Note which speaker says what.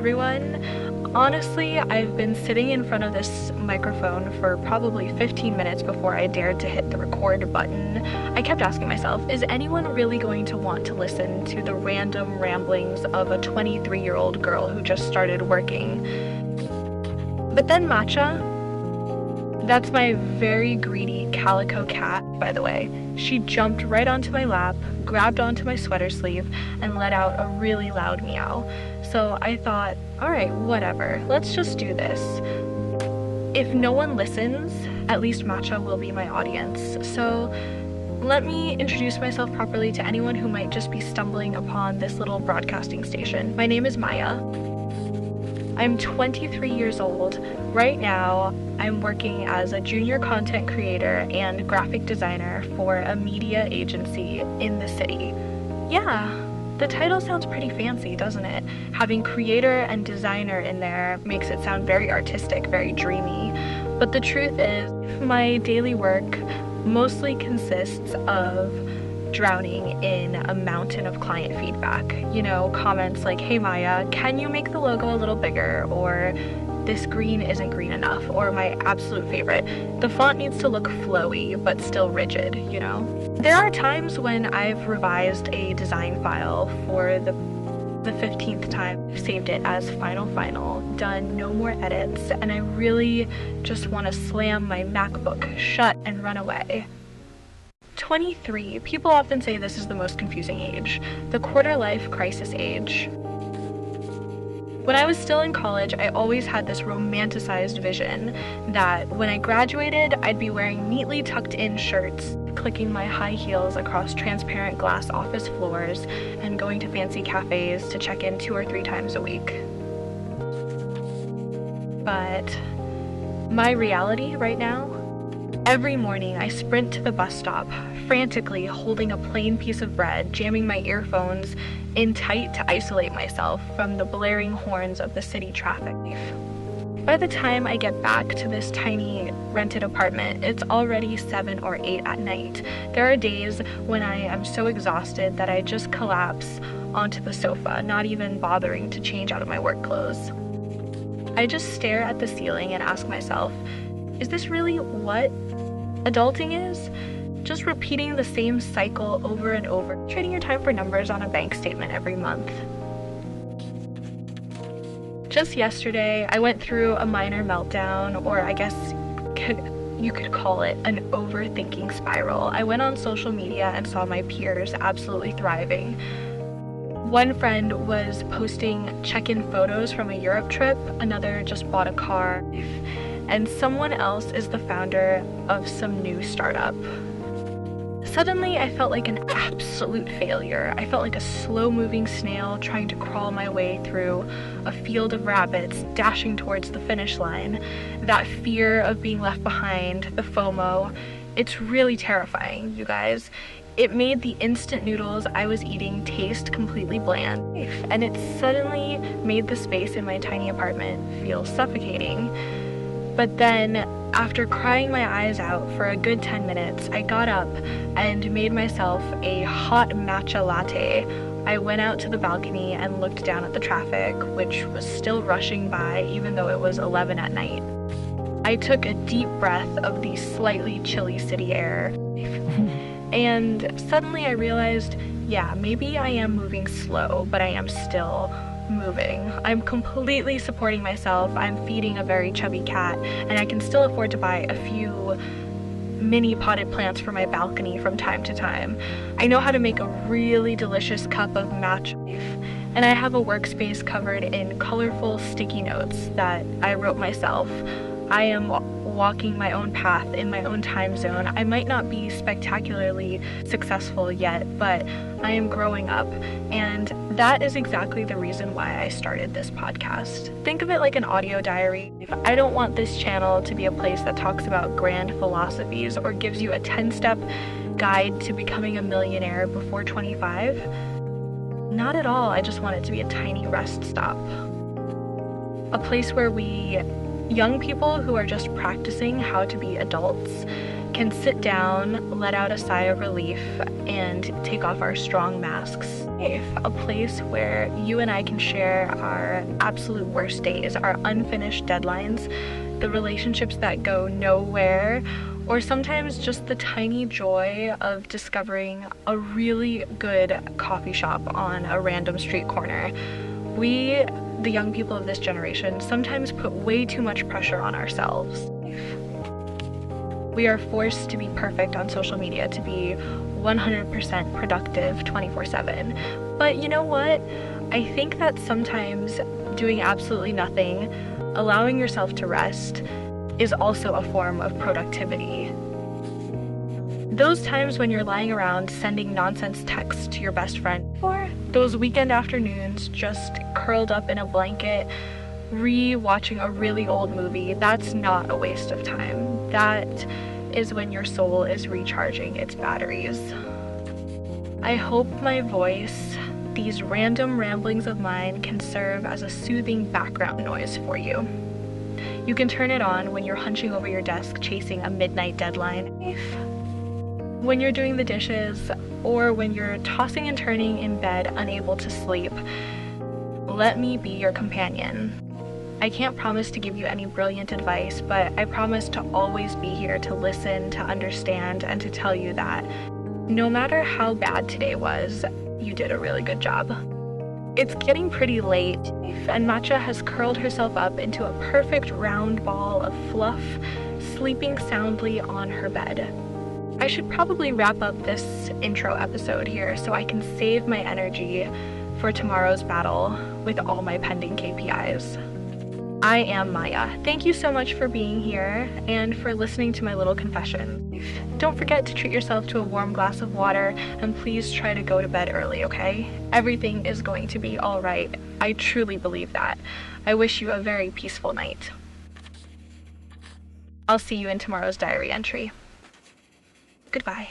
Speaker 1: everyone. Honestly, I've been sitting in front of this microphone for probably 15 minutes before I dared to hit the record button. I kept asking myself, is anyone really going to want to listen to the random ramblings of a 23-year-old girl who just started working? But then Matcha, that's my very greedy calico cat, by the way, she jumped right onto my lap, grabbed onto my sweater sleeve, and let out a really loud meow. So I thought, alright, whatever, let's just do this. If no one listens, at least Matcha will be my audience. So let me introduce myself properly to anyone who might just be stumbling upon this little broadcasting station. My name is Maya. I'm 23 years old. Right now, I'm working as a junior content creator and graphic designer for a media agency in the city. Yeah, the title sounds pretty fancy, doesn't it? Having creator and designer in there makes it sound very artistic, very dreamy. But the truth is, my daily work mostly consists of drowning in a mountain of client feedback. You know, comments like, hey Maya, can you make the logo a little bigger? Or this green isn't green enough. Or my absolute favorite, the font needs to look flowy but still rigid, you know? There are times when I've revised a design file for the 15th time, saved it as final, done no more edits, and I really just want to slam my MacBook shut and run away. 23. People often say this is the most confusing age, the quarter-life crisis age. When I was still in college, I always had this romanticized vision that when I graduated, I'd be wearing neatly tucked-in shirts, clicking my high heels across transparent glass office floors, and going to fancy cafes to check in 2 or 3 times a week. But my reality right now, every morning I sprint to the bus stop, frantically holding a plain piece of bread, jamming my earphones in tight to isolate myself from the blaring horns of the city traffic. By the time I get back to this tiny rented apartment, it's already 7 or 8 at night. There are days when I am so exhausted that I just collapse onto the sofa, not even bothering to change out of my work clothes. I just stare at the ceiling and ask myself, is this really what adulting is? Just repeating the same cycle over and over, trading your time for numbers on a bank statement every month. Just yesterday, I went through a minor meltdown, or I guess you could call it an overthinking spiral. I went on social media and saw my peers absolutely thriving. One friend was posting check-in photos from a Europe trip, another just bought a car, and someone else is the founder of some new startup. Suddenly, I felt like an absolute failure. I felt like a slow-moving snail trying to crawl my way through a field of rabbits, dashing towards the finish line. That fear of being left behind, the FOMO, it's really terrifying, you guys. It made the instant noodles I was eating taste completely bland, and it suddenly made the space in my tiny apartment feel suffocating. But then, after crying my eyes out for a good 10 minutes, I got up and made myself a hot matcha latte. I went out to the balcony and looked down at the traffic, which was still rushing by even though it was 11 at night. I took a deep breath of the slightly chilly city air, and suddenly I realized, yeah, maybe I am moving slow, but I am still moving. I'm completely supporting myself. I'm feeding a very chubby cat, and I can still afford to buy a few mini potted plants for my balcony from time to time. I know how to make a really delicious cup of matcha, and I have a workspace covered in colorful sticky notes that I wrote myself. I am walking my own path in my own time zone. I might not be spectacularly successful yet, but I am growing up, and that is exactly the reason why I started this podcast. Think of it like an audio diary. I don't want this channel to be a place that talks about grand philosophies or gives you a 10-step guide to becoming a millionaire before 25. Not at all. I just want it to be a tiny rest stop. A place where we young people who are just practicing how to be adults can sit down, let out a sigh of relief, and take off our strong masks. A place where you and I can share our absolute worst days, our unfinished deadlines, the relationships that go nowhere, or sometimes just the tiny joy of discovering a really good coffee shop on a random street corner. We, the young people of this generation, sometimes put way too much pressure on ourselves. We are forced to be perfect on social media, to be 100% productive 24/7. But you know what? I think that sometimes doing absolutely nothing, allowing yourself to rest, is also a form of productivity. Those times when you're lying around sending nonsense texts to your best friend, or those weekend afternoons just curled up in a blanket, re-watching a really old movie, that's not a waste of time. That is when your soul is recharging its batteries. I hope my voice, these random ramblings of mine, can serve as a soothing background noise for you. You can turn it on when you're hunching over your desk chasing a midnight deadline, when you're doing the dishes, or when you're tossing and turning in bed unable to sleep. Let me be your companion. I can't promise to give you any brilliant advice, but I promise to always be here to listen, to understand, and to tell you that no matter how bad today was, you did a really good job. It's getting pretty late, and Matcha has curled herself up into a perfect round ball of fluff, sleeping soundly on her bed. I should probably wrap up this intro episode here so I can save my energy for tomorrow's battle with all my pending KPIs. I am Maya. Thank you so much for being here and for listening to my little confession. Don't forget to treat yourself to a warm glass of water, and please try to go to bed early, okay? Everything is going to be all right. I truly believe that. I wish you a very peaceful night. I'll see you in tomorrow's diary entry. Goodbye.